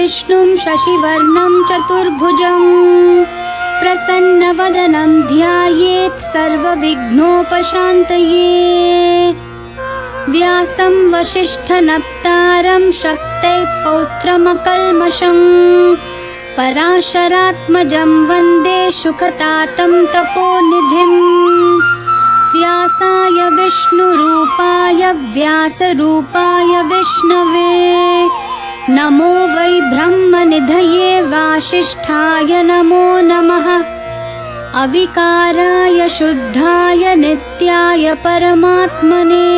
विष्णुं शशिवर्णं चतुर्भुजं प्रसन्नवदनं ध्यायेत् सर्वविघ्नोपशान्तये। व्यासं वसिष्ठनप्तारं शक्तेः पौत्रमकल्मषं पराशरात्मजं वन्दे शुकतातं तपोनिधिम्। व्यासाय विष्णुरूपाय व्यासरूपाय विष्णवे नमो वै ब्रह्मनिधये वासिष्ठाय नमो नमः। अविकाराय शुद्धाय नित्याय परमात्मने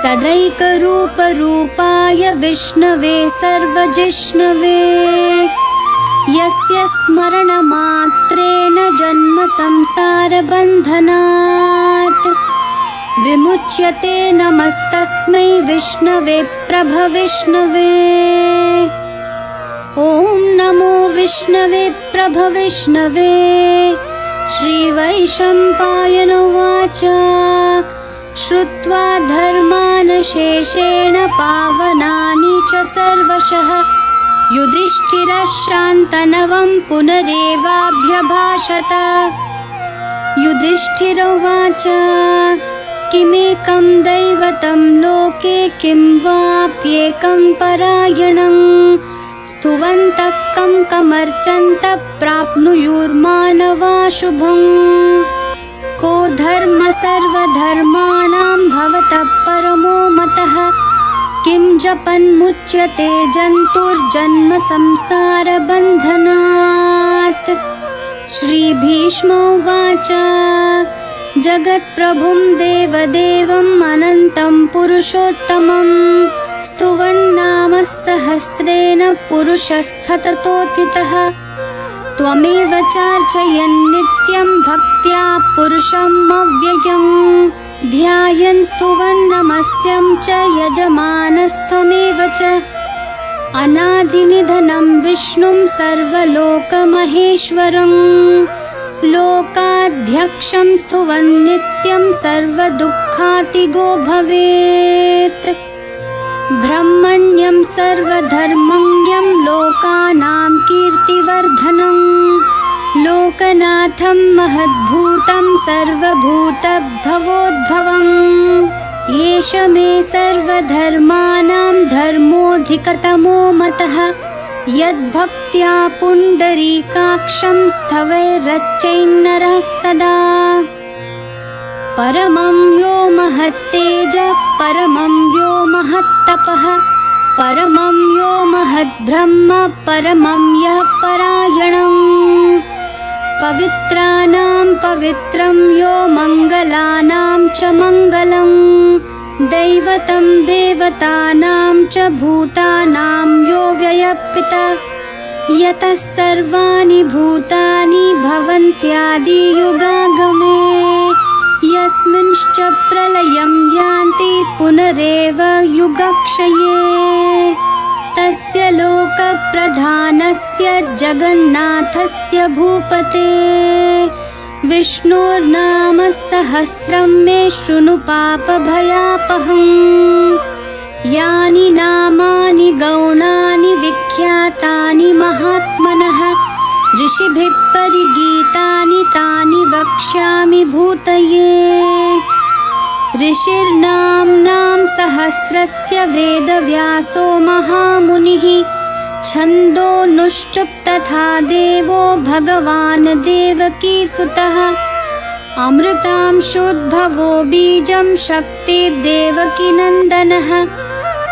सदैकरूपरूपाय विष्णवे सर्वजिष्णवे। यस्य स्मरणमात्रेण जन्म संसारबन्धनात् विमुच्यते नमस्तस्मै विष्णवे प्रभविष्णवे। ॐ नमो विष्णवे प्रभविष्णवे। श्रीवैशम्पायन उवाच श्रुत्वा धर्मान् शेषेण पावनानि च सर्वशः युधिष्ठिरः शान्तनवं पुनरेवाभ्यभाषत। युधिष्ठिर उवाच किमेकं दैवतं लोके किं वाप्येकं परायणं स्तुवन्तः कं कमर्चन्तः प्राप्नुयुर्मानवा शुभम्। को धर्म सर्वधर्माणां भवतः परमो मतः किं जपन्मुच्यते जन्तुर्जन्म संसारबन्धनात्। श्रीभीष्म उवाच जगत्प्रभुं देवदेवम् अनन्तं पुरुषोत्तमं स्तुवन्नाम सहस्रेण पुरुषस्तततोत्थितः। त्वमेव चार्चयन् नित्यं भक्त्या पुरुषम् अव्ययम् ध्यायन् स्तुवन् नमस्यं च यजमानस्तमेव च। अनादिनिधनं विष्णुं सर्वलोकमहेश्वरं लोकाध्यक्षं स्तुवन् नित्यं सर्वदुःखातिगो भवेत्। ब्रह्मण्यं सर्वधर्मज्ञं लोकानां कीर्तिवर्धनं लोकनाथं महद्भूतं सर्वभूतभवोद्भवम्। एष मे सर्वधर्माणां धर्मोऽधिकतमो मतः यद्भक्त्या पुण्डरीकाक्षं स्तवैरर्चयन्नरः सदा। परमं यो महत्तेजः परमं यो महत्तपः परमं यो महद्ब्रह्म परमं यः परायणम्। पवित्राणां पवित्रं यो मङ्गलानां च मङ्गलम् दैवतं देवतानां च भूतानां यो व्ययपितः यतः सर्वाणि भूतानि भवन्त्यादियुगागमे यस्मिंश्च प्रलयं यान्ति पुनरेव युगक्षये। तस्य लोकप्रधानस्य जगन्नाथस्य भूपते विष्णोर्नाम सहस्रं मे शृणु पापभयापहम्। यानि नामानि गौणानि विख्यातानि महात्मनः ऋषिभिः परिगीतानि तानि वक्ष्यामि भूतये। ऋषिर्नाम्नां सहस्रस्य वेदव्यासो महामुनिः छन्दोनुष्टुप् तथा देवो भगवान् देवकीसुतः। अमृतांशोद्भवो बीजं शक्तिर्देवकीनन्दनः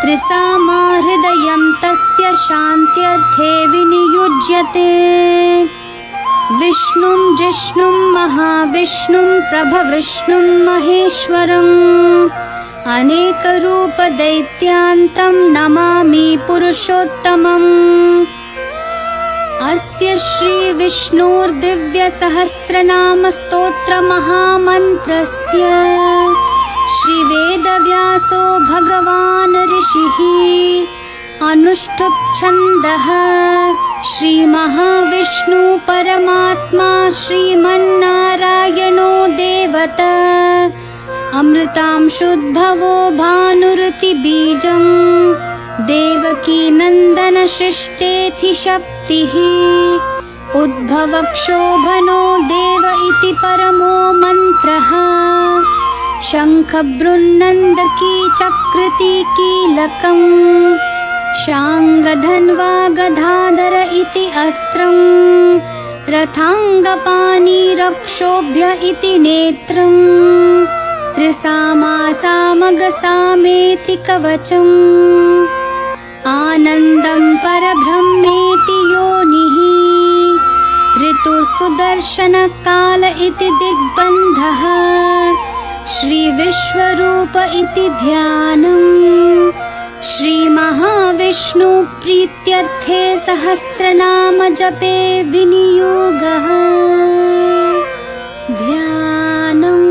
त्रिसामा हृदयं तस्य शान्त्यर्थे विनियुज्यते। विष्णुं जिष्णुं महाविष्णुं प्रभविष्णुं महेश्वरम् अनेकरूपदैत्यान्तं नमामि पुरुषोत्तमम्। अस्य श्रीविष्णोर्दिव्यसहस्रनामस्तोत्रमहामन्त्रस्य श्रीवेदव्यासो भगवान् ऋषिः अनुष्टुप् छन्दः श्रीमहाविष्णु परमात्मा श्रीमन्नारायणो देवता अमृतांशुद्भवो भानुरुति बीजं देवकी नंदन सृष्टेथि शक्तिः उद्भवक्षोभनो देव इति परमो मन्त्रः शङ्खबृन्नन्दकी चक्रति कीलकम् शाङ्गधन्वा गदाधर इति अस्त्रम् रथाङ्गपाणिरक्षोभ्य इति नेत्रम् त्रिसामासामगसामेति कवचम् आनन्दं परब्रह्मेति योनिः ऋतुसुदर्शनकाल इति दिग्बन्धः श्रीविश्वरूप इति ध्यानम् श्रीमहाविष्णुप्रीत्यर्थे सहस्रनाम जपे विनियोगः ध्यानम्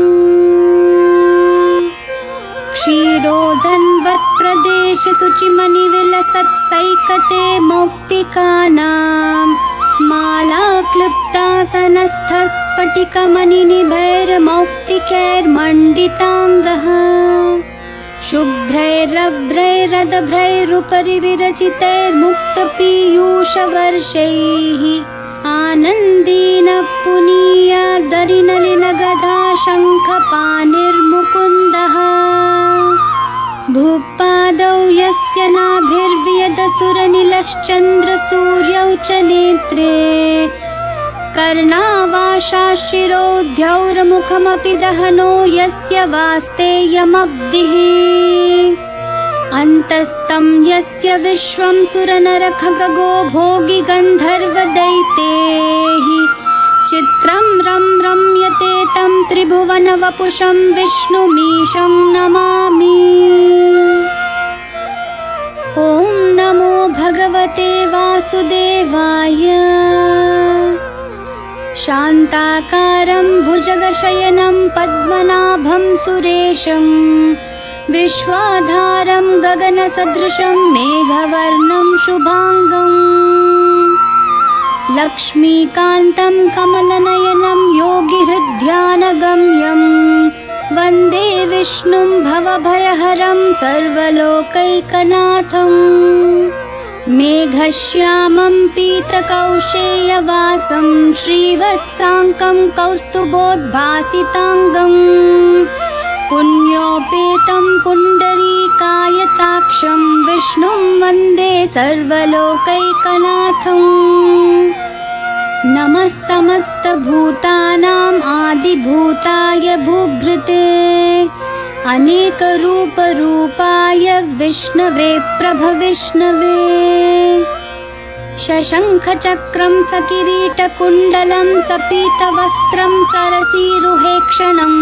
क्षीरोदन्वत्प्रदेश शुचिमनिविलसत्सैकते मौक्तिकानां मालाक्लृप्तासनस्थस्फटिकमणिनिभैर्मौक्तिकैर्मण्डिताङ्गः शुभ्रैरभ्रैरदभ्रैरुपरि विरचितैर्मुक्तपीयूषवर्षैः आनन्दीन पुनीयादरिनलिनगदा शङ्खपाणिर्मुकुन्दः भूपादौ यस्य नाभिर्व्यदसुरनिलश्चन्द्रसूर्यौ च नेत्रे कर्णावाशाशिरोद्यौर्मुखमपि दहनो यस्य वास्तेयमब्धिः अन्तस्तं यस्य विश्वं सुरनरखगो भोगि गन्धर्वदैत्यैः चित्रं रं रम्यते तं त्रिभुवनवपुषं विष्णुमीशं नमामि। ॐ नमो भगवते वासुदेवाय। शान्ताकारं भुजगशयनं पद्मनाभं सुरेशं विश्वाधारं गगनसदृशं मेघवर्णं शुभांगं लक्ष्मीकान्तं कमलनयनं योगिहृद्ध्यानगम्यं वन्दे विष्णुं भवभयहरं सर्वलोकैकनाथं मेघश्यामं पीतकौशेयवासं श्रीवत्साङ्कं कौस्तुभोद्भासिताङ्गं पुण्योपेतं पुण्डरीकायताक्षं विष्णुं वन्दे सर्वलोकैकनाथं नमः समस्तभूतानां आदिभूताय भूभृते अनेकरूपरूपाय विष्णवे प्रभविष्णवे शशङ्खचक्रं सकिरीटकुण्डलं सपीतवस्त्रं सरसीरुहेक्षणं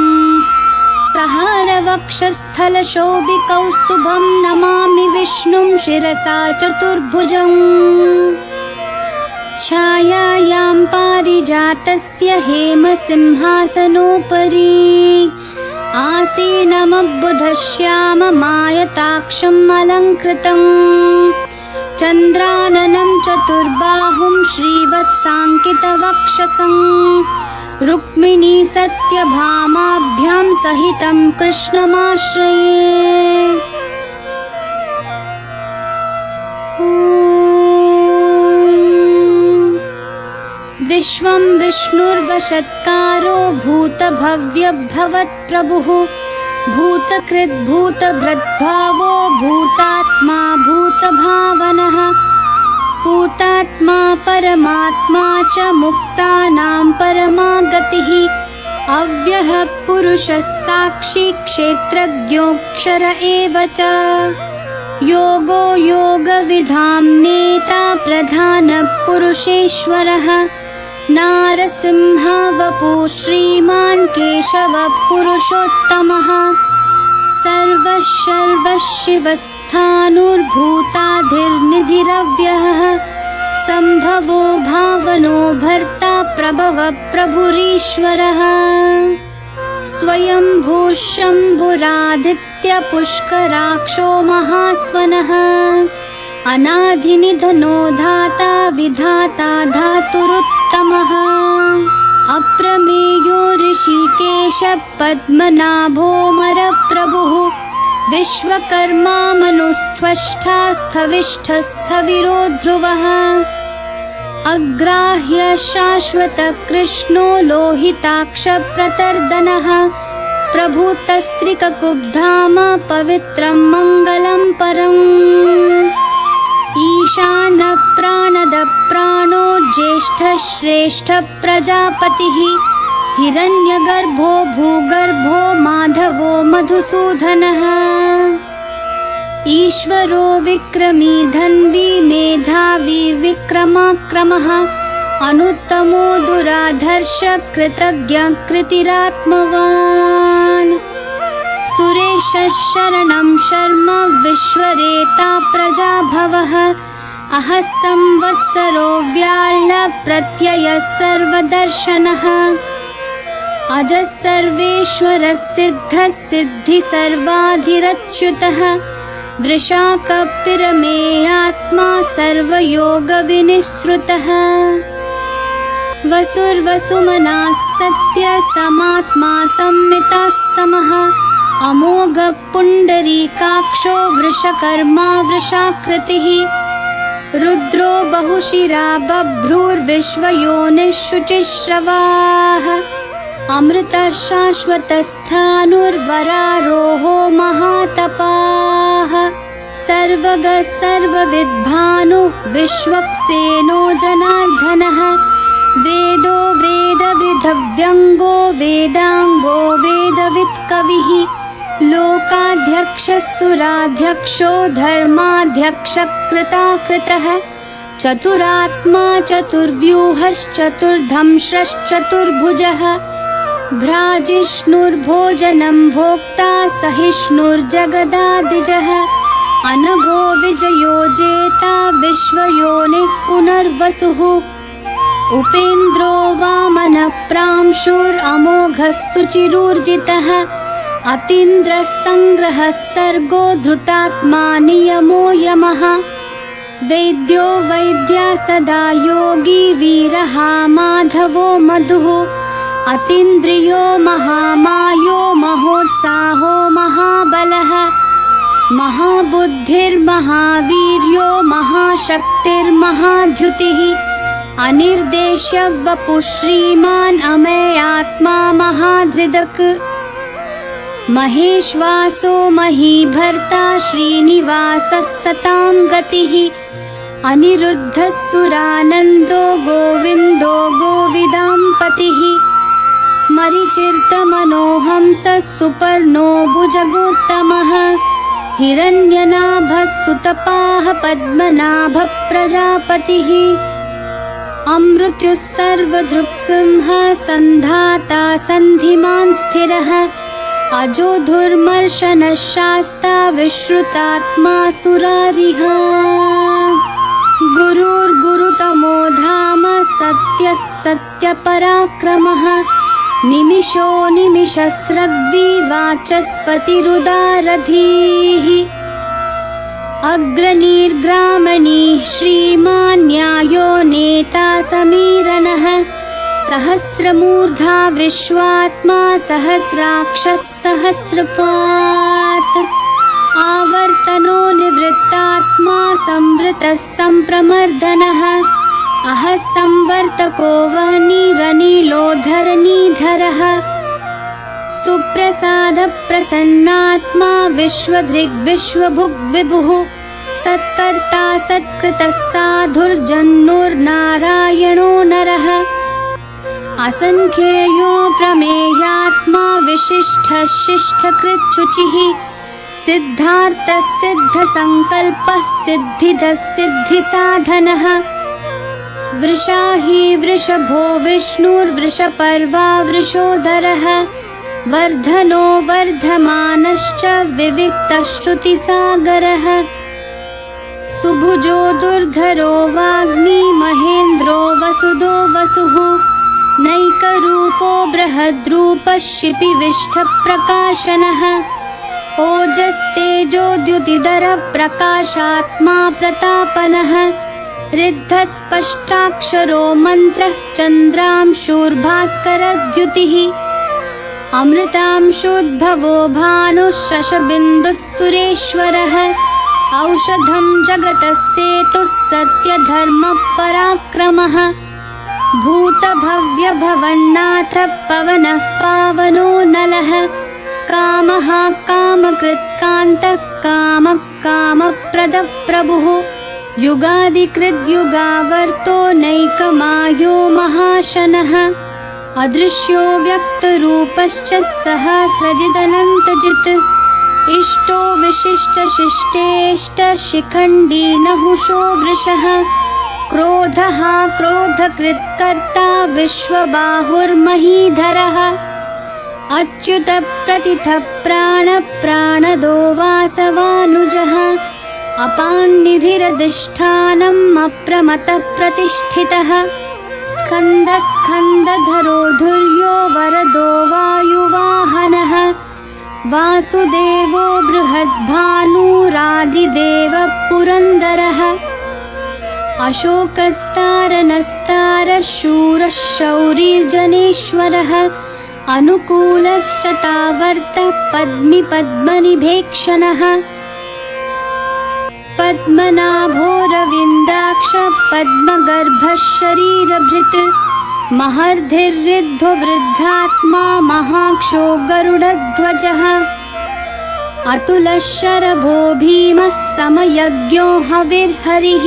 सहारवक्षस्थलशोभिकौस्तुभं नमामि विष्णुं शिरसा चतुर्भुजम् छायायां पारिजातस्य हेमसिंहासनोपरि आसीनमबुधश्याममायताक्षम् अलङ्कृतं चन्द्राननं चतुर्बाहुं श्रीवत्साङ्कितवक्षसं रुक्मिणी सत्यभामाभ्यां सहितं कृष्णमाश्रये। विश्वं विष्णुर्वशत्कारो भूतभव्यभवत्प्रभुः भूतकृद्भूतभृद्भावो भूतात्मा भूतभावनः भूतात्मा परमात्मा च मुक्तानां परमा गतिः अव्ययः पुरुषः साक्षी क्षेत्रज्ञोऽक्षर एव च योगो योगविधां नेता प्रधानपुरुषेश्वरः नारसिंह वपुः श्रीमान् केशवः पुरुषोत्तमः सर्वशर्वशिवस्थाणुर्भूताधिर्निधिरव्ययः सम्भवो भावनो भर्ता प्रभवः प्रभुरीश्वरः स्वयंभू शम्भुरादित्यपुष्कराक्षो महास्वनः अनादिनिधनो धाता विधाता धातुरुत्तमः अप्रमेयो ऋषिकेश पद्मनाभोऽमरप्रभुः विश्वकर्मा मनुस्त्वष्टा स्थविष्ठस्थविरो ध्रुवः अग्राह्य शाश्वत कृष्णो लोहिताक्ष प्रतर्दनः प्रभूतस्त्रिककुब्धाम पवित्रं मङ्गलं परम् ईशान प्राणद प्राणो ज्येष्ठ श्रेष्ठ प्रजापतिः हिरण्यगर्भो भूगर्भो माधवो मधुसूदनः ईश्वरो विक्रमी धन्वी मेधावी विक्रमाक्रमः अनुत्तमो दुराधर्ष कृतज्ञ कृतिरात्मवान् सुरेश शरणं शर्म विश्वरेता प्रजाभवः अहः संवत्सरो व्याळ प्रत्ययः सर्वदर्शनः अजः सर्वेश्वरः सिद्धः सिद्धि सर्वाधिरच्युतः वृषाकपिरमेयात्मा सर्वयोगविनिःसृतः वसुर्वसुमनः सत्य समात्मा संमितः समः अमोघ पुण्डरीकाक्षो वृषकर्मा वृषाकृतिः रुद्रो बहुशिरा बभ्रुर्विश्वयोनिः शुचिश्रवाः अमृतः शाश्वतस्थाणुर्वरारोहो महातपाः सर्वगः सर्वविद्भानु विश्वक्सेनो जनार्दनः वेदो वेदविदव्यङ्गो वेदाङ्गो वेदवित्कविः लोकाध्यक्षः सुराध्यक्षो धर्माध्यक्षकृताकृतः चतुरात्मा चतुर्व्यूहश्चतुर्धंश्रश्चतुर्भुजः भ्राजिष्णुर्भोजनं भोक्ता सहिष्णुर्जगदादिजः अनघो विजयो जेता विश्वयोनिः पुनर्वसुः उपेन्द्रो वामनः प्रांशुरमोघः सुचिरूर्जितः अतीन्द्रः सङ्ग्रहः सर्गो धृतात्मा नियमो यमः वैद्यो वैद्या सदा योगी वीरः माधवो मधुः अतीन्द्रियो महामायो महोत्साहो महाबलः महाबुद्धिर्महावीर्यो महाशक्तिर्महाद्युतिः अनिर्देश्य वपुः श्रीमान् अमेयात्मा महाधृदक् महेश्वासो महीभर्ता श्रीनिवासः सतां गतिः अनिरुद्धः सुरानन्दो गोविन्दो गोविदाम्पतिः मरिचिर्तमनोहंसः सुपर्णो भुजगोत्तमः हिरण्यनाभः सुतपाः पद्मनाभः प्रजापतिः अमृत्युः सर्वधृक्सिंहः सन्धाता सन्धिमान् स्थिरः अजो धुर्मर्शनः शास्ता विश्रुतात्मा सुरारिः गुरुर्गुरुतमो धाम सत्यः सत्यपराक्रमः निमिषो निमिषस्रग्वी वाचस्पतिरुदारधीः अग्रणीर्ग्रामणीः श्रीमान् न्यायो नेता समीरणः सहस्रमूर्धा विश्वात्मा सहस्राक्षः सहस्रपात् आवर्तनो निवृत्तात्मा संवृतः सम्प्रमर्दनः अहः संवर्तको वह्निरनिलोधरनीधरः सुप्रसादप्रसन्नात्मा विश्वदृग्विश्वभुग्विभुः सत्कर्ता सत्कृतः साधुर्जन्नुर्नारायणो नरः असंख्येयो प्रमेयात्मा विशिष्टः शिष्टकृच्छुचिः सिद्धार्थः सिद्धसङ्कल्पः सिद्धिदः सिद्धिसाधनः वृषाही वृषभो विष्णुर्वृषपर्वा वृषोदरः वर्धनो वर्धमानश्च विविक्तः श्रुतिसागरः सुभुजो दुर्धरो वाग्मी महेन्द्रो वसुदो वसुः नैकरूपो बृहद्रूपः शिपिविष्टप्रकाशनः ओजस्तेजोद्युतिधरः प्रकाशात्मा प्रतापनः रिद्धस्पष्टाक्षरो मन्त्रः चन्द्रांशुर्भास्करद्युतिः अमृतांशोद्भवो भानुः शशबिन्दुः सुरेश्वरः औषधं जगतः सेतुः सत्यधर्मपराक्रमः भूतभव्यभवन्नाथ पवनः पावनो नलः कामः कामकृत्कान्तः कामः कामप्रदः प्रभुः युगादिकृद्युगावर्तो नैकमायो महाशनः अदृश्यो व्यक्तरूपश्च सहस्रजिदनन्तजित् इष्टो विशिष्टशिष्टेष्ट शिखण्डी नहुषो वृषः क्रोधः क्रोधकृत्कर्ता विश्वबाहुर्महीधरः अच्युतप्रतिथः प्राणदो वासवानुजः अपान्निधिरधिष्ठानम् अप्रमतः प्रतिष्ठितः स्कन्दधरो धुर्यो वरदो वायुवाहनः वासुदेवो बृहद्भानुरादिदेवः पुरन्दरः अशोकस्तारनस्तारः शूरः शौरिर्जनेश्वरः अनुकूलश्चतावर्तः पद्मनिभेक्षणः पद्मनाभोरविन्दाक्ष पद्मगर्भः शरीरभृत् महर्धिर्ऋद्धो वृद्धात्मा महाक्षो गरुडध्वजः अतुलः शरभो भीमः समयज्ञो हविर्हरिः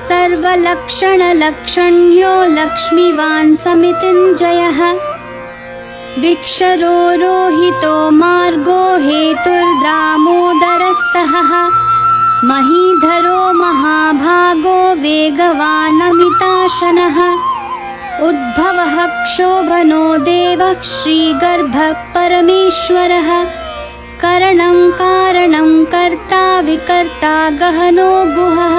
सर्वलक्षणलक्षण्यो लक्ष्मीवान् समितिञ्जयः विक्षरो रोहितो मार्गो हेतुर्दामोदरः सहः महीधरो महाभागो वेगवानमिताशनः उद्भवः क्षोभनो देवः श्रीगर्भः परमेश्वरः करणं कारणं कर्ता विकर्ता गहनो गुहः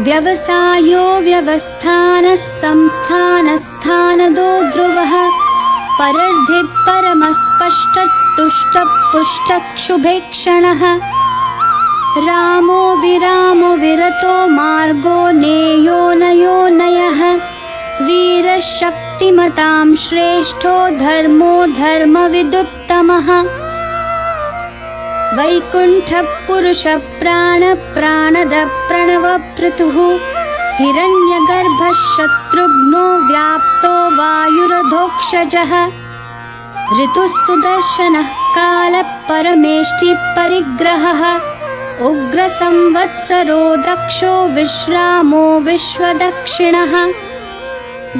व्यवसायो व्यवस्थानः संस्थानस्थानदो ध्रुवः परर्धिः परमस्पष्टतुष्टपुष्टक्षुभेक्षणः रामो विरामो विरतो मार्गो नेयो नयो नयः वीरः शक्तिमतां श्रेष्ठो धर्मो धर्मविदुत्तमः वैकुण्ठः पुरुषः प्राणदः प्रणवपृथुः हिरण्यगर्भः शत्रुघ्नो व्याप्तो वायुरधोक्षजः ऋतुः सुदर्शनः कालः परमेष्टिः परिग्रहः उग्रसंवत्सरो दक्षो विश्रामो विश्वदक्षिणः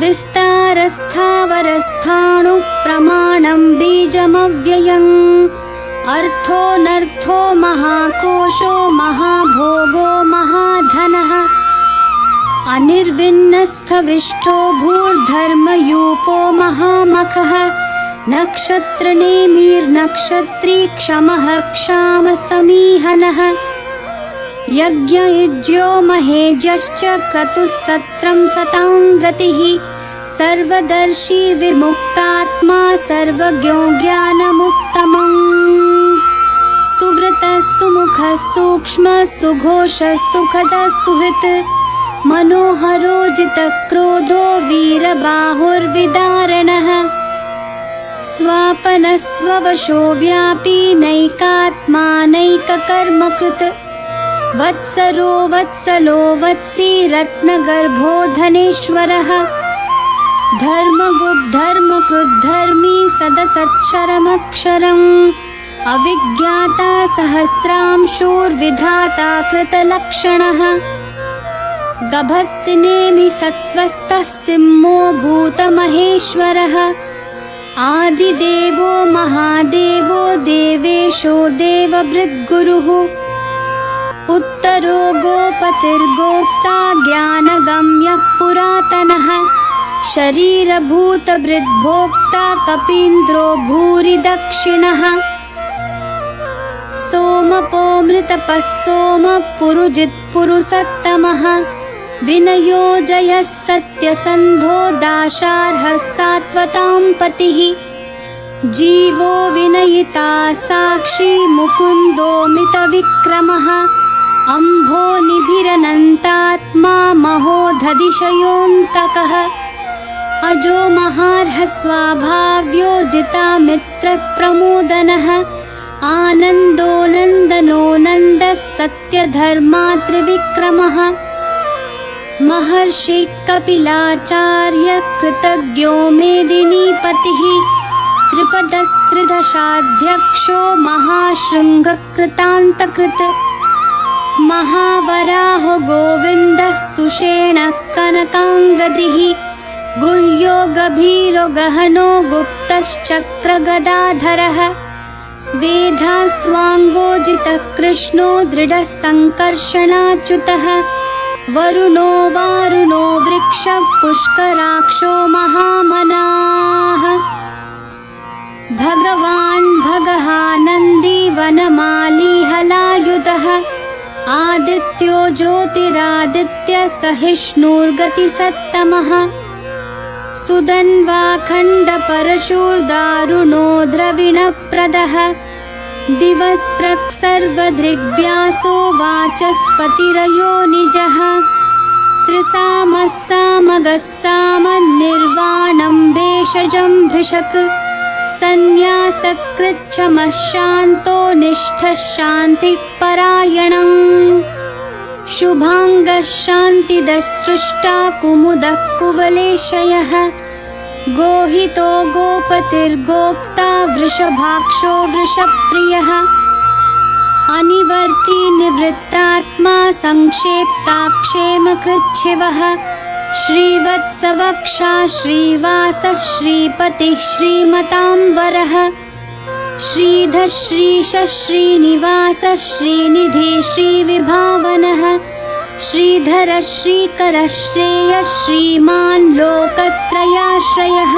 विस्तारस्थावरस्थाणु प्रमाणं बीजमव्ययम् अर्थोऽनर्थो महाकोशो महाभोगो महाधनः अनिर्विन्नस्थविष्ठो भूर्धर्मयूपो महामखः नक्षत्रनेमिर्नक्षत्री क्षमः क्षामसमीहनः यज्ञयुज्यो महेजश्च क्रतुः सत्रं सतां गतिः सर्वदर्शी विमुक्तात्मा सर्वज्ञो ज्ञानमुत्तमम् सुव्रतः सुमुखः सूक्ष्मः सुघोषः सुखदः सुहृत् मनोहरो जितक्रोधो वीरबाहुर्विदारणः स्वापनः स्ववशो व्यापी नैकात्मा नैककर्मकृत् वत्सरो वत्सलो वत्सी रत्नगर्भो धनेश्वरः धर्मकृद्धर्मी सदसच्छरमक्षरम् अविज्ञाता सहस्रांशूर्विधाता कृतलक्षणः गभस्तिनेमि सत्त्वस्थः सिंहो भूतमहेश्वरः आदिदेवो महादेवो देवेशो देवभृद्गुरुः उत्तरो गोपतिर्गोप्ता ज्ञानगम्यः पुरातनः शरीरभूतभृद्भोक्ता कपीन्द्रो भूरि दक्षिणः सोमपोऽमृतपः सोमः पुरुजित्पुरुषोत्तमः विनयो जयः सत्यसन्धो दाशार्हः सात्वतां पतिः जीवो विनयिता साक्षी मुकुन्दोऽमितविक्रमः अम्भो निधिरनन्तात्मा महोदधिशयोऽन्तकः अजो महार्हस्वाभाव्यो जितामित्रप्रमोदनः आनन्दो नन्दनो नन्दः सत्यधर्मात्रिविक्रमः महर्षि कपिलाचार्य कृतज्ञो मेदिनीपतिः त्रिपदस्त्रिदशाध्यक्षो महाशृङ्गकृतान्तकृत् महावराहो गोविन्दः सुषेणः कनकाङ्गदिः गुह्यो गभीरो गहनो गुप्तश्चक्रगदाधरः वेधास्वाङ्गोजितः कृष्णो दृढः सङ्कर्षणाच्युतः वरुणो वारुणो वृक्षः पुष्कराक्षो महामनाः भगवान् भगहानन्दी वनमाली हलायुधः आदित्यो ज्योतिरादित्यः सहिष्णुर्गतिसत्तमः सुदन्वाखण्डपरशुर्दारुणो द्रविणप्रदः दिवस्पृक् सर्वदृग्व्यासो वाचस्पतिरयो निजः त्रिसामः सामगः सामन्निर्वाणं भेषजं भिषक् सन्न्यासकृच्छमः शान्तो निष्ठः शान्तिपरायणम् शुभाङ्गः शान्तिदस्सृष्टा कुमुदः कुवलेशयः गोहितो गोपतिर्गोप्ता वृषभाक्षो वृषप्रियः अनिवर्ती निवृत्तात्मा संक्षेप्ताक्षेमकृच्छिवः श्रीवत्सवक्षा श्रीवासः श्रीपतिः श्रीमताम्बरः श्रीधः श्रीशः श्रीनिवासः श्रीनिधिः श्रीविभावनः श्रीधरः श्रीकरः श्रेयः श्रीमान् लोकत्रयाश्रयः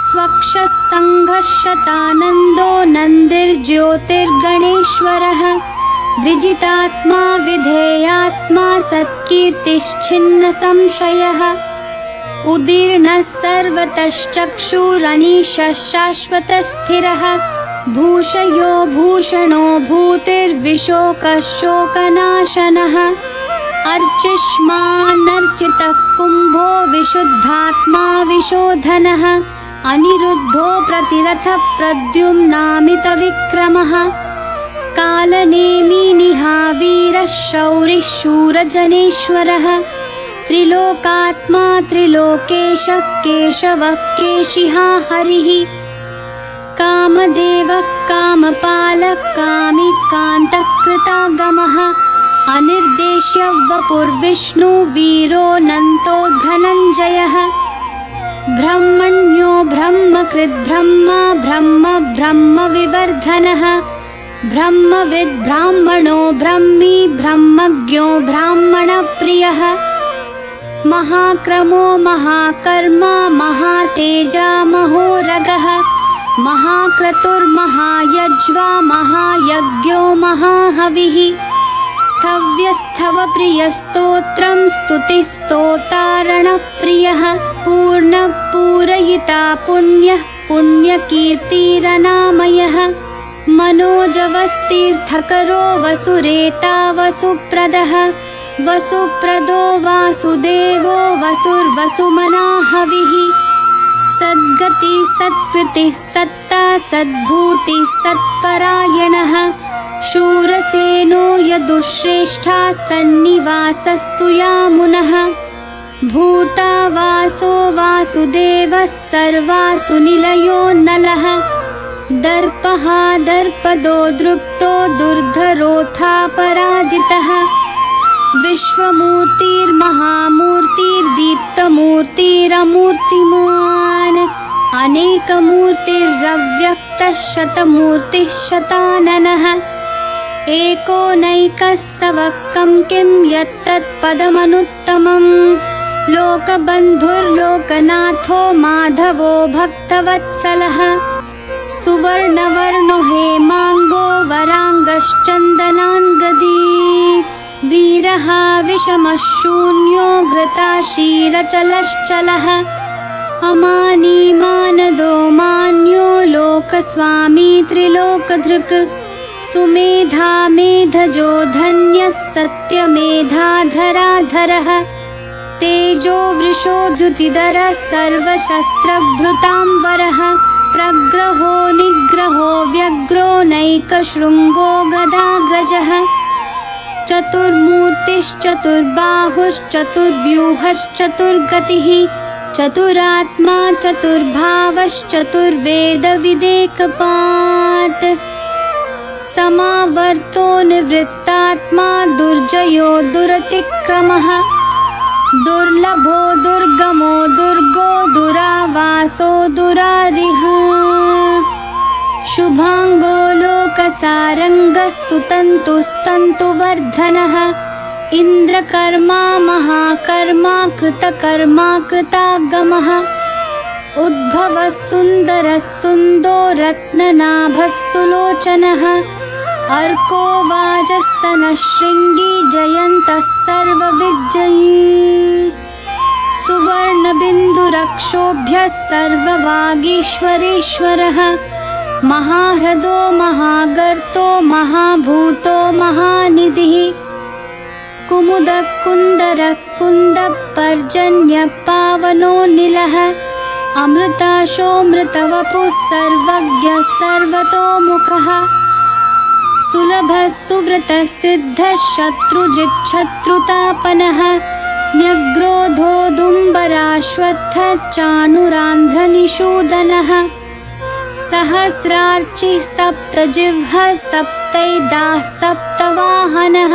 स्वक्षः सङ्घः शतानन्दो नन्दिर्ज्योतिर्गणेश्वरः विजितात्मा विधेयात्मा सत्कीर्तिश्छिन्नसंशयः उदीर्णः सर्वतश्चक्षुरनीशः शाश्वतस्थिरः भूषयो भूषणो भूतिर्विशोकः शोकनाशनः अर्चिष्मानर्चितः कुम्भो विशुद्धात्मा विशोधनः अनिरुद्धो प्रतिरथः प्रद्युम्नामितविक्रमः कालनेमी निहावीरः शौरिः शूरजनेश्वरः त्रिलोकात्मा त्रिलोकेशः केशवः केशिहा हरिः कामदेवः कामपालः कामिकान्तकृतागमः अनिर्देश्य वपुर्विष्णु वीरोऽनन्तो धनञ्जयः ब्रह्मण्यो ब्रह्मकृद्ब्रह्मा ब्रह्म ब्रह्मविवर्धनः ब्रह्मविद् ब्राह्मणो ब्रह्मी ब्रह्मज्ञो ब्राह्मणप्रियः महाक्रमो महाकर्मा महातेजा महोरगः महाक्रतुर्महायज्वा महायज्ञो महाहविः स्थव्यस्थवप्रियस्तोत्रं स्तुतिस्तोतारणप्रियः पूर्णपूरयिता पुण्यः पुण्यकीर्तिरनामयः मनोजवस्तीर्थकरो वसुरेता वसुप्रदः वसुप्रदो वासुदेवो वसुर्वसुमनाहविः सद्गति सत्कृतिः सत्ता सद्भूतिः सत्परायणः शूरसेनो यदुश्रेष्ठा सन्निवासः सुयामुनः भूतावासो वासुदेवः सर्वासु निलयो नलः दर्पः दर्पदो दृप्तो दुर्धरोऽथा पराजितः विश्वमूर्तिर्महामूर्तिर्दीप्तमूर्तिरमूर्तिमान् अनेकमूर्तिरव्यक्तः शतमूर्तिः शताननः एकोनैकः सवक्कं किं यत्तत्पदमनुत्तमं लोकबन्धुर्लोकनाथो माधवो भक्तवत्सलः सुवर्णवर्णो हेमाङ्गो वराङ्गश्चन्दनाङ्गदी वीरः विषमः शून्यो घृताशीरचलश्चलः अमानी मानदो मान्यो लोकस्वामी त्रिलोकधृक् सुमेधा मेधजो धन्यः सत्यमेधाधराधरः तेजो वृषो द्युतिधरः सर्वशस्त्रभृताम्बरः प्रग्रहो निग्रहो व्यग्रो नैकशृङ्गो गदाग्रजः चतुर्मूर्तिश्चतुर्बाहुश्चतुर्व्यूहश्चतुर्गतिः चतुरात्मा चतुर्भावश्चतुर्वेदविदेकपात् समावर्तो निवृत्तात्मा दुर्जयो दुरतिक्रमः दुर्लभो दुर्गमो दुर्गो दुरावासो दुरारिः शुभांगो लोकसारंगः सुतन्तुस्तन्तुवर्धनः इन्द्रकर्मा महाकर्मा कृतकर्मा कृतागमः उद्भवः सुन्दरः सुन्दो रत्ननाभः सुलोचनः अर्को वाजस्सनः शृङ्गी जयन्तः सर्वविजयी सुवर्णबिन्दुरक्षोभ्यः सर्ववागीश्वरेश्वरः महाह्रदो महागर्तो महाभूतो महानिधिः कुमुदः कुन्दरः कुन्दपर्जन्यः पावनो निलः अमृताशोऽमृतवपुः सर्वज्ञः सर्वतोमुखः सुलभः सुव्रतः सिद्धः शत्रुजिच्छत्रुतापनः न्यग्रोधोदुम्बराश्वत्थः चाणुरान्ध्रनिषूदनः सहस्रार्चिः सप्तजिह्वः सप्तैदाः सप्तवाहनः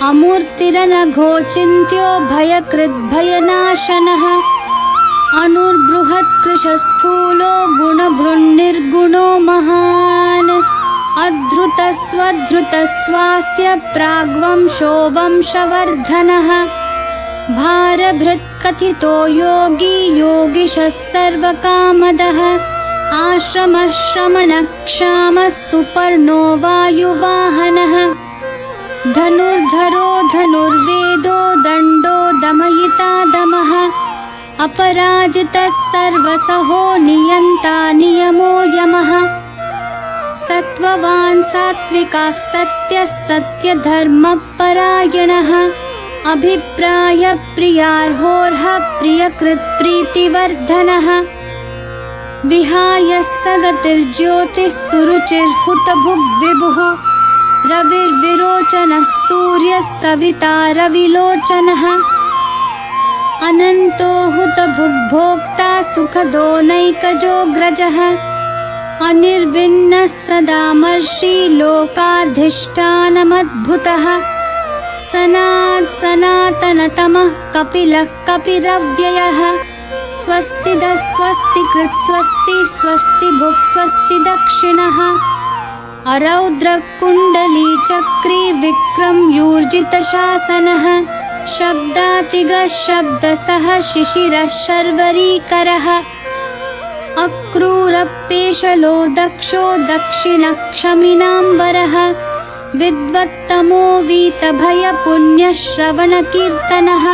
अमूर्तिरनघोचिन्त्यो भयकृद्भयनाशनः अनुर्बृहत्कृशस्थूलो गुणभृन्निर्गुणो महान् अधृतस्वधृतस्वास्य प्राग्वंशो वंशवर्धनः भारभृत्कथितो योगी योगिशः सर्वकामदः आश्रमः श्रमणः क्षामः सुपर्णो वायुवाहनः धनुर्धरो धनुर्वेदो दण्डो दमयिता दमः अपराजितः सर्वसहो नियन्ता नियमो यमः सत्त्ववान् सात्विकः सत्यः सत्यधर्मपरायणः अभिप्रायप्रियार्होर्हः प्रियकृत्प्रीतिवर्धनः विहाय सगतिर्ज्योतिः सुरुचिर्हुतभुग्विभुः रविर्विरोचनः सूर्यः सविता रविलोचनः अनन्तो हुतभुग्भोक्ता सुखदो नैकजोऽग्रजः अनिर्विण्णः सदामर्षि लोकाधिष्ठानमद्भुतः सनातनतमः कपिलः कपिरव्ययः स्वस्तिदः स्वस्तिकृत् स्वस्ति स्वस्तिभुक् स्वस्ति दक्षिणः अरौद्रकुण्डली चक्री विक्रमयूर्जितशासनः शब्दातिगः शब्दसः शिशिरः शर्वरीकरः अक्रूरपेशलो दक्षो दक्षिणक्षमिनाम्बरः विद्वत्तमो वीतभयपुण्यश्रवणकीर्तनः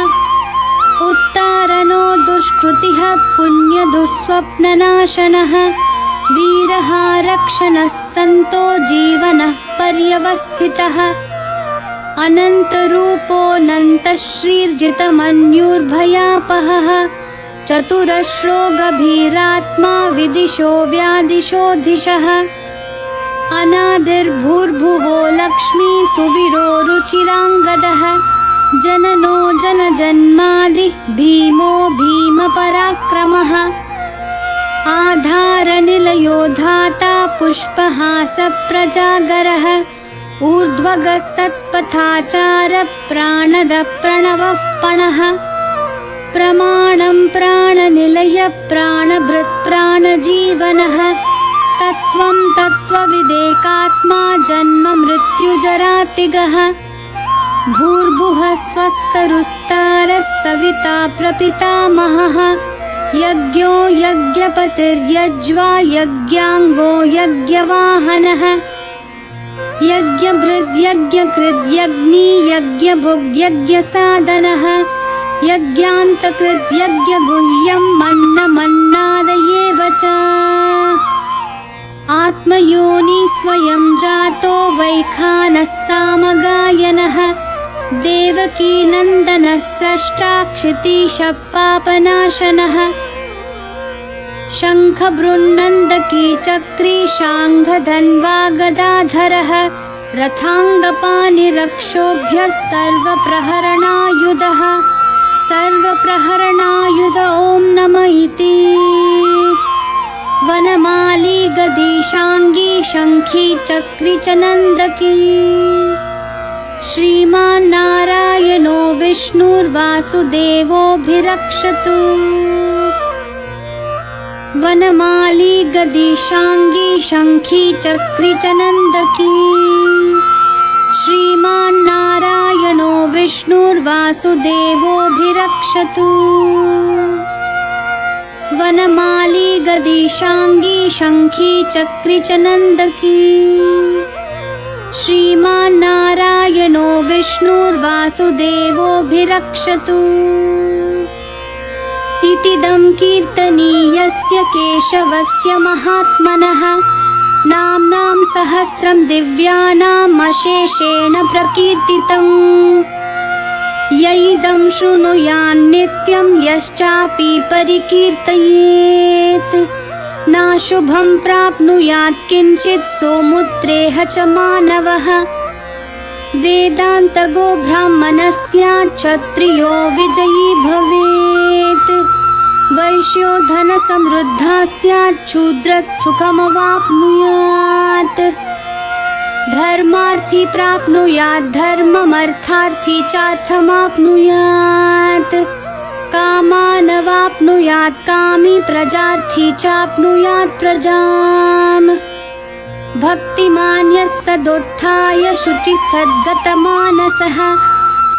उत्तारणो दुष्कृतिः पुण्यदुःस्वप्ननाशनः वीरः रक्षणः सन्तो जीवनः पर्यवस्थितः अनन्तरूपोऽनन्तश्रीर्जितमन्युर्भयापहः चतुरश्रो गभीरात्मा विदिशो व्यादिशो दिशः अनादिर्भूर्भुवो लक्ष्मी सुवीरो रुचिराङ्गदः जननो जनजन्मादि भीमो भीमपराक्रमः आधारनिलयो धाता पुष्पहासप्रजागरः ऊर्ध्वगः सत्पथाचार प्राणदः प्रणवपणः प्रमाणं प्राणनिलय प्राणभृत् प्राणजीवनः तत्त्वं तत्त्वविदेकात्मा जन्म मृत्युजरातिगः भूर्भुवः स्वस्तरुस्तारः सविता प्रपितामहः यज्ञो यज्ञपतिर्यज्वा यज्ञाङ्गो यज्ञवाहनः यज्ञभृद्यज्ञकृद्यज्ञी यज्ञभुग्यज्ञसाधनः यज्ञान्तकृद्यज्ञगुह्यं मन्नमन्नादयेव च आत्मयोनि स्वयं जातो वैखानः सामगायनः देवकी नन्दनः स्रष्टा क्षितीशः पापनाशनः शङ्खभृन्नन्दकी चक्री शाङ्खधन्वा गदाधरः रथाङ्गपाणिरक्षोभ्यः सर्वप्रहरणायुधः सर्वप्रहरणायुध ॐ नम इति वनमाली गदीशाङ्गी शङ्खी चक्री च नन्दकी श्रीमान् नारायणो विष्णुर्वासुदेवोऽभिरक्षतु वनमाली गदीशाङ्गी शङ्खी चक्री च नन्दकी श्रीमान् नारायणो विष्णुर्वासुदेवोऽभिरक्षतु वनमाली गदीशाङ्गी शङ्खी चक्री च नन्दकी श्रीमान् नारायणो विष्णुर्वासुदेवोऽभिरक्षतु इतिदं कीर्तनीयस्य केशवस्य महात्मनः नाम्नां सहस्रं दिव्यानाम् अशेषेण प्रकीर्तितम् यैदं शृणुयान्नित्यं यश्चापि परिकीर्तयेत् नाशुभं प्राप्नुयात् किञ्चित् सोमुत्रेह च मानवः वेदान्तगो ब्राह्मणः स्यात् क्षत्रियो विजयी भवेत् वैश्यो धनसमृद्धः स्यात् शूद्रः सुखमवाप्नुयात् धर्मार्थी प्राप्नुयात् धर्ममर्थार्थी चार्थमाप्नुयात् कामानवाप्नुयात् कामी प्रजार्थी चाप्नुयात् प्रजाम् भक्तिमान् यः सदोत्थाय शुचिस्तद्गतमानसः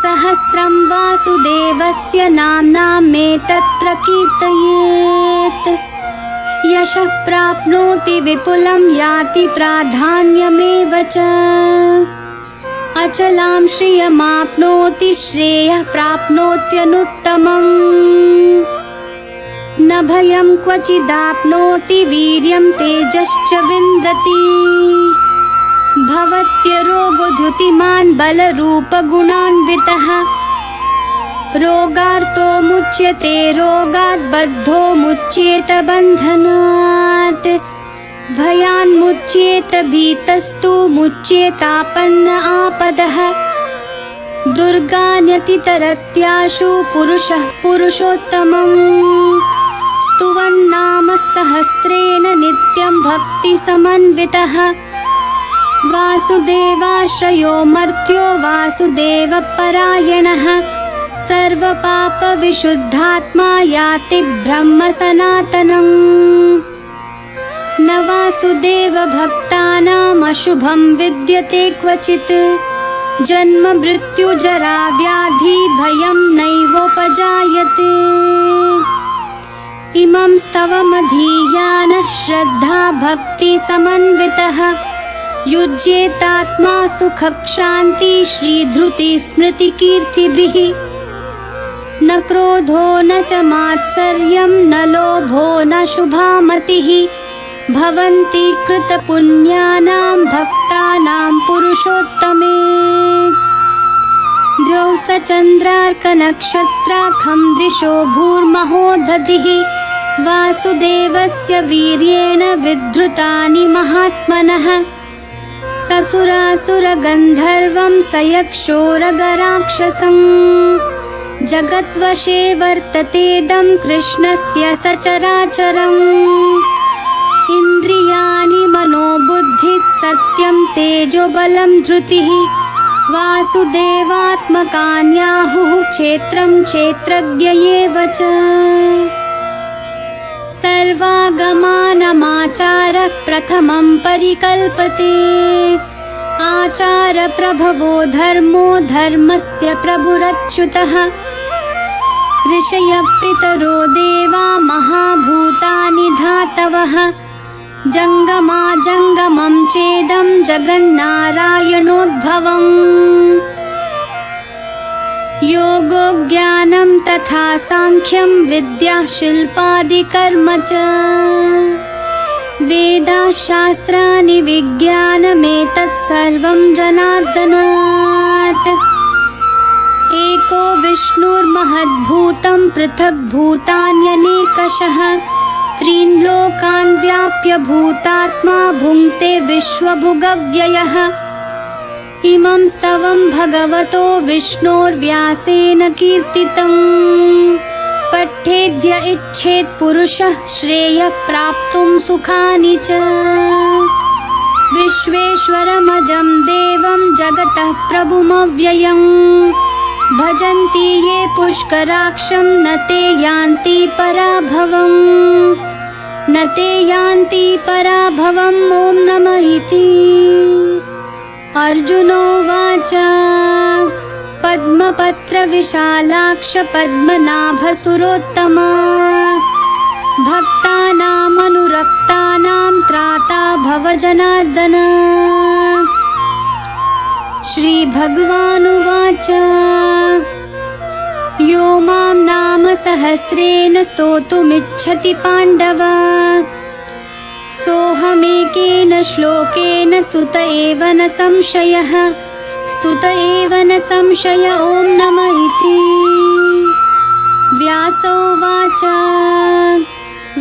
सहस्रं वासुदेवस्य नाम्नामेतत् प्रकीर्तयेत् यशः प्राप्नोति विपुलं याति प्राधान्यमेव च अचलां श्रियमाप्नोति श्रेयः प्राप्नोत्यनुत्तमम् न भयं क्वचिदाप्नोति वीर्यं तेजश्च विन्दति भवत्यरोगधृतिमान् बलरूपगुणान्वितः रोगार्तो मुच्यते रोगात् बद्धो मुच्येत बन्धनात् भयान्मुच्येत भीतस्तु मुच्येतापन्न आपदः दुर्गान्यतितरत्याशु पुरुषः पुरुषोत्तमम् स्तुवन्नाम सहस्रेण नित्यं भक्तिसमन्वितः वासुदेवाश्रयो मर्त्यो वासुदेवपरायणः सर्वपापविशुद्धात्मा याति ब्रह्म सनातनम् न वासुदेवभक्तानाम् अशुभं विद्यते क्वचित् जन्म मृत्युजरा व्याधि भयं नैवोपजायते इमं स्तवमधीयानः श्रद्धा भक्ति समन्वितः युज्येतात्मा सुखक्षान्ति श्रीधृति स्मृतिकीर्तिभिः न क्रोधो न च मात्सर्यं न लोभो न शुभा मतिः भवन्ति कृतपुण्यानां भक्तानां पुरुषोत्तमे द्यौसचन्द्रार्कनक्षत्राखं दिशो भूर्महोदधिः वासुदेवस्य वीर्येण विधृतानि महात्मनः ससुरासुरगन्धर्वं सयक्षोरगराक्षसं जगद्वशे वर्ततेदं कृष्णस्य सचराचरम् इन्द्रियाणि मनोबुद्धिः सत्यं तेजोबलं धृतिः वासुदेवात्मकान्याहुः क्षेत्रं क्षेत्रज्ञ एव च सर्वागमानमाचारः प्रथमं परिकल्पते आचारप्रभवो धर्मो धर्मस्य प्रभुरच्युतः ऋषयः पितरो देवा महाभूतानि धातवः जङ्गमा जङ्गमं चेदं जगन्नारायणोद्भवम् योगो ज्ञानं तथा सांख्यं विद्या शिल्पादिकर्म च वेदाशास्त्राणि विज्ञानमेतत् सर्वं जनार्दनात् एको विष्णुर्महद्भूतं पृथग्भूतान्यनेकशः त्रीन् लोकान् व्याप्य भूतात्मा भुङ्क्ते विश्वभुगव्ययः। इमं स्तवं भगवतो विष्णोर्व्यासेन कीर्तितम् पठेद्य इच्छेत् पुरुषः श्रेयः प्राप्तुं सुखानि च। विश्वेश्वरमजं देवं जगतः प्रभुमव्ययम् भजन्ति ये पुष्कराक्षं न ते यान्ति पराभवम् न ते यान्ति पराभवम्। ॐ नमः इति। अर्जुनोवाच पद्मपत्रविशालाक्ष पद्मनाभसुरोत्तमा भक्तानामनुरक्तानां त्राता भव जनार्दन। श्रीभगवानुवाच यो मां नाम सहस्रेण स्तोतुमिच्छति पाण्डव सोऽहमेकेन श्लोकेन स्तुत एव न संशयः स्तुत एव न संशय। ॐ नमः इति। व्यासोवाच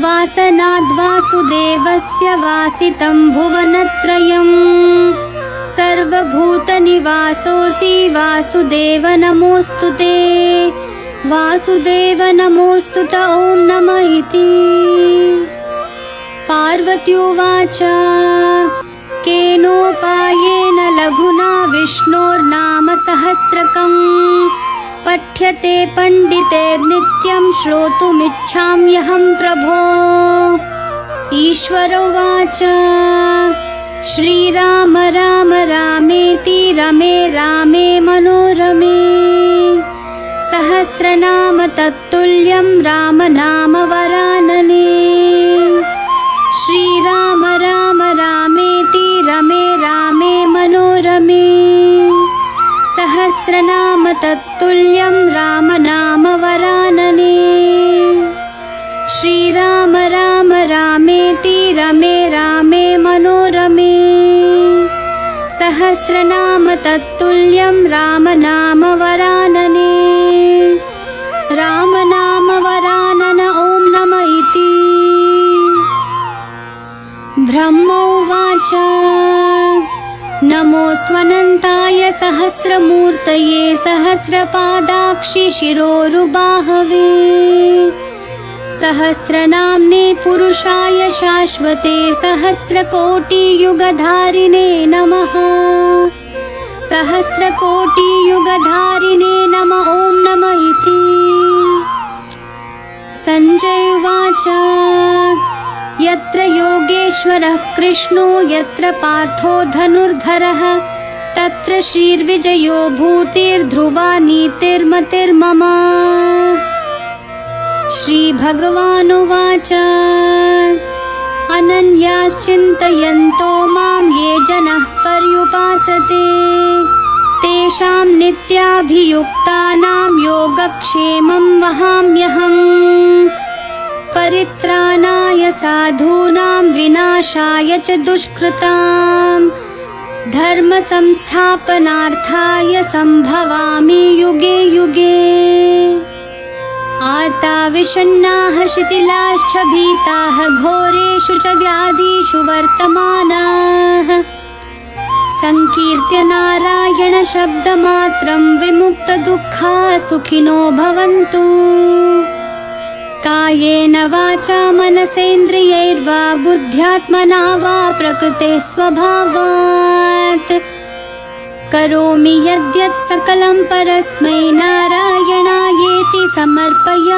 वासनाद्वासुदेवस्य वासितं भुवनत्रयं सर्वभूतनिवासोऽसि वासुदेव नमोऽस्तु ते वासुदेव नमोऽस्तु ते। ॐ नमः इति। पार्वत्युवाच केनोपायेन लघुना विष्णोर्नाम सहस्रकम् पठ्यते पण्डितैर्नित्यं श्रोतुमिच्छाम्यहं प्रभो। ईश्वरोवाच श्रीराम राम रामेति रमे रामे मनोरमे सहस्रनाम तत्तुल्यं राम नाम वरानने। श्रीराम राम रामेति रमे रामे मनोरमे सहस्रनाम तत्तुल्यं राम नाम वरानने। श्रीराम राम रामेति रमे रामे मनोरमे सहस्रनाम तत्तुल्यं राम नाम वरानने। राम नाम वरानन। ॐ नमः इति। ब्रह्मोवाच नमोऽस्त्वनन्ताय सहस्रमूर्तये सहस्रपादाक्षि शिरोरुबाहवे सहस्रनाम्ने पुरुषाय शाश्वते सहस्रकोटियुगधारिणे नमः सहस्रकोटियुगधारिणे नमः। ॐ नमः इति। सञ्जय उवाच यत्र योगेश्वरः कृष्णो यत्र पार्थो धनुर्धरः तत्र श्रीर्विजयो भूतिर्ध्रुवा नीतिर्मतिर्मम। श्रीभगवानुवाच अनन्याश्चिन्तयन्तो मां ये जनाः पर्युपासते तेषां नित्याभियुक्तानां योगक्षेमं वहाम्यहम्। परित्राणाय साधूनां विनाशाय च दुष्कृतां धर्म संस्थापनार्थाय संभवामि युगे युगे। आर्ता विषण्णाः शिथिलाश्च भीताः घोरेषु च व्याधिषु वर्तमानाः संकीर्त्य नारायण शब्दमात्रं विमुक्तदुःखाः सुखिनो भवन्तु। कायेन वाचा मनसेन्द्रियैर्वा बुद्ध्यात्मना वा प्रकृते स्वभावात् करोमि यद्यत् सकलं परस्मै नारायणायेति समर्पयामि।